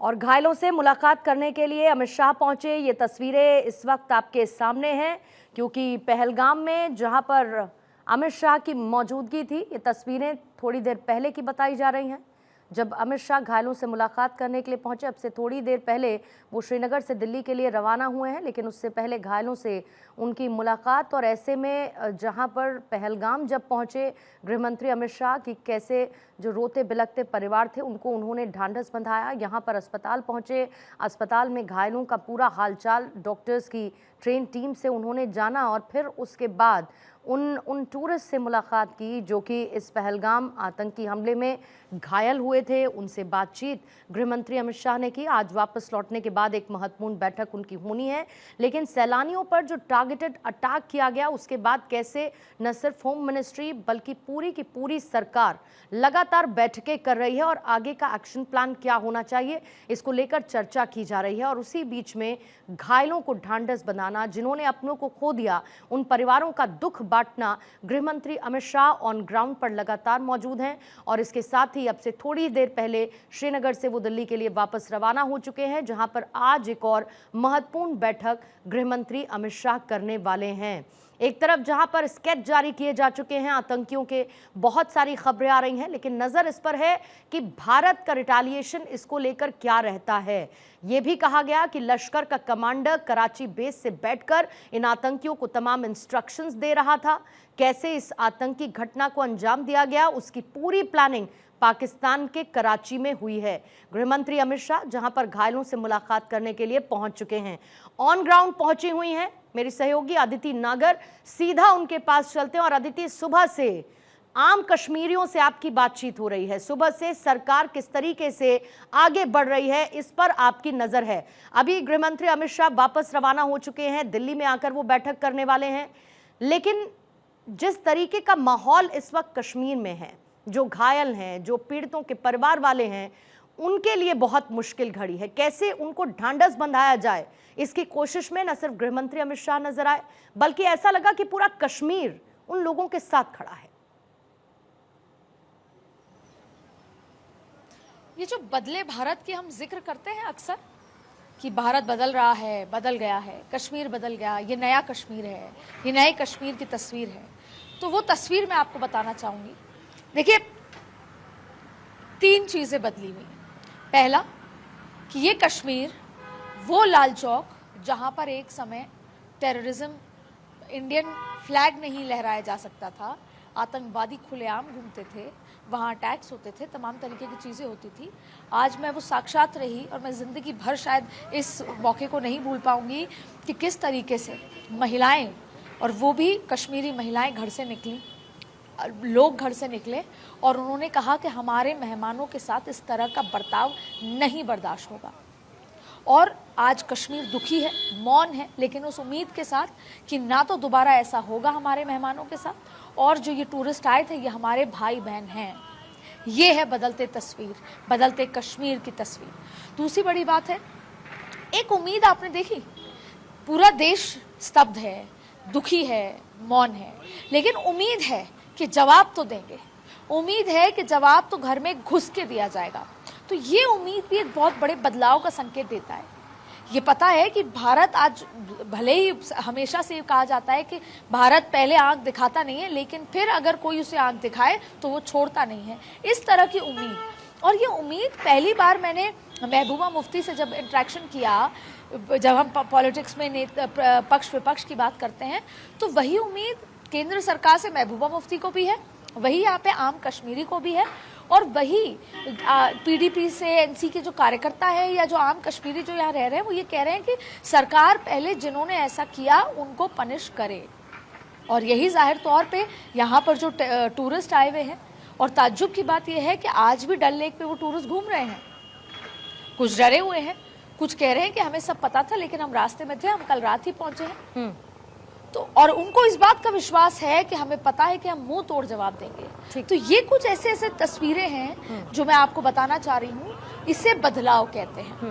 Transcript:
और घायलों से मुलाकात करने के लिए अमित शाह पहुंचे। ये तस्वीरें इस वक्त आपके सामने हैं क्योंकि पहलगाम में जहां पर अमित शाह की मौजूदगी थी, ये तस्वीरें थोड़ी देर पहले की बताई जा रही हैं। जब अमित शाह घायलों से मुलाकात करने के लिए पहुंचे, अब से थोड़ी देर पहले वो श्रीनगर से दिल्ली के लिए रवाना हुए हैं, लेकिन उससे पहले घायलों से उनकी मुलाकात। और ऐसे में जहां पर पहलगाम जब पहुंचे गृहमंत्री अमित शाह की कैसे जो रोते बिलखते परिवार थे उनको उन्होंने ढांढस बंधाया। यहाँ पर अस्पताल पहुंचे, अस्पताल में घायलों का पूरा हालचाल डॉक्टर्स की ट्रेन टीम से उन्होंने जाना और फिर उसके बाद उन टूरिस्ट से मुलाकात की जो कि इस पहलगाम आतंकी हमले में घायल हुए थे। उनसे बातचीत गृहमंत्री अमित शाह ने की। आज वापस लौटने के बाद एक महत्वपूर्ण बैठक उनकी होनी है, लेकिन सैलानियों पर जो टारगेटेड अटैक किया गया उसके बाद कैसे न सिर्फ होम मिनिस्ट्री बल्कि पूरी की पूरी सरकार लगातार बैठकें कर रही है और आगे का एक्शन प्लान क्या होना चाहिए इसको लेकर चर्चा की जा रही है। और उसी बीच में घायलों को ढांढस बनाना, जिन्होंने अपनों को खो दिया, उन परिवारों का दुख बांटना, गृहमंत्री अमित शाह ऑन ग्राउंड पर लगातार मौजूद हैं। और इसके साथ ही अब से थोड़ी देर पहले श्रीनगर से वो दिल्ली के लिए वापस रवाना हो चुके हैं, जहां पर आज एक और महत्वपूर्ण बैठक गृहमंत्री अमित शाह करने वाले हैं। एक तरफ जहां पर स्केच जारी किए जा चुके हैं आतंकियों के, बहुत सारी खबरें आ रही हैं, लेकिन नजर इस पर है कि भारत का रिटेलिएशन इसको लेकर क्या रहता है। यह भी कहा गया कि लश्कर का कमांडर कराची बेस से बैठकर इन आतंकियों को तमाम इंस्ट्रक्शंस दे रहा था। कैसे इस आतंकी घटना को अंजाम दिया गया उसकी पूरी प्लानिंग पाकिस्तान के कराची में हुई है। गृहमंत्री अमित शाह जहां पर घायलों से मुलाकात करने के लिए पहुंच चुके हैं, ऑन ग्राउंड पहुंची हुई हैं मेरी सहयोगी अदिति नागर। सीधा उनके पास चलते हैं। और अदिति, सुबह से आम कश्मीरियों से आपकी बातचीत हो रही है, सुबह से सरकार किस तरीके से आगे बढ़ रही है इस पर आपकी नजर है। अभी गृहमंत्री अमित शाह वापस रवाना हो चुके हैं, दिल्ली में आकर वो बैठक करने वाले हैं, लेकिन जिस तरीके का माहौल इस वक्त कश्मीर में है, जो घायल हैं, जो पीड़ितों के परिवार वाले हैं, उनके लिए बहुत मुश्किल घड़ी है। कैसे उनको ढांढस बंधाया जाए इसकी कोशिश में न सिर्फ गृहमंत्री अमित शाह नजर आए, बल्कि ऐसा लगा कि पूरा कश्मीर उन लोगों के साथ खड़ा है। ये जो बदले भारत की हम जिक्र करते हैं अक्सर कि भारत बदल रहा है, बदल गया है, कश्मीर बदल गया, ये नया कश्मीर है, ये नए कश्मीर की तस्वीर है, तो वो तस्वीर मैं आपको बताना चाहूंगी। देखिए, 3 चीजें बदली हुई। पहला कि ये कश्मीर वो लाल चौक जहां पर एक समय टेररिज्म, इंडियन फ्लैग नहीं लहराया जा सकता था, आतंकवादी खुलेआम घूमते थे, वहाँ अटैक्स होते थे, तमाम तरीके की चीज़ें होती थी। आज मैं वो साक्षात रही और मैं ज़िंदगी भर शायद इस मौके को नहीं भूल पाऊंगी कि किस तरीके से महिलाएं, और वो भी कश्मीरी महिलाएं घर से निकली, लोग घर से निकले और उन्होंने कहा कि हमारे मेहमानों के साथ इस तरह का बर्ताव नहीं बर्दाश्त होगा। और आज कश्मीर दुखी है, मौन है, लेकिन उस उम्मीद के साथ कि ना तो दोबारा ऐसा होगा हमारे मेहमानों के साथ, और जो ये टूरिस्ट आए थे ये हमारे भाई बहन हैं। ये है बदलते तस्वीर, बदलते कश्मीर की तस्वीर। दूसरी बड़ी बात है, एक उम्मीद आपने देखी, पूरा देश स्तब्ध है, दुखी है, मौन है, लेकिन उम्मीद है कि जवाब तो देंगे, उम्मीद है कि जवाब तो घर में घुस के दिया जाएगा। तो ये उम्मीद भी एक बहुत बड़े बदलाव का संकेत देता है। ये पता है कि भारत आज, भले ही हमेशा से कहा जाता है कि भारत पहले आंख दिखाता नहीं है, लेकिन फिर अगर कोई उसे आंख दिखाए तो वो छोड़ता नहीं है, इस तरह की उम्मीद। और ये उम्मीद पहली बार मैंने महबूबा मुफ्ती से जब इंटरेक्शन किया, जब हम पॉलिटिक्स में पक्ष विपक्ष की बात करते हैं, तो वही उम्मीद केंद्र सरकार से महबूबा मुफ्ती को भी है, वही यहाँ पे आम कश्मीरी को भी है, और वही पीडीपी से एनसी के जो कार्यकर्ता है या जो आम कश्मीरी जो यहाँ रह रहे हैं, वो ये कह रहे हैं कि सरकार पहले जिन्होंने ऐसा किया उनको पनिश करे। और यही जाहिर तौर पे यहाँ पर जो टूरिस्ट आए हुए हैं, और ताज्जुब की बात यह है कि आज भी डल लेक पे वो टूरिस्ट घूम रहे हैं, कुछ डरे हुए हैं, कुछ कह रहे हैं कि हमें सब पता था लेकिन हम रास्ते में थे, हम कल रात ही पहुंचे हैं। तो और उनको इस बात का विश्वास है कि हमें पता है कि हम मुंह तोड़ जवाब देंगे। तो ये कुछ ऐसे ऐसे तस्वीरें हैं जो मैं आपको बताना चाह रही हूँ, इसे बदलाव कहते हैं।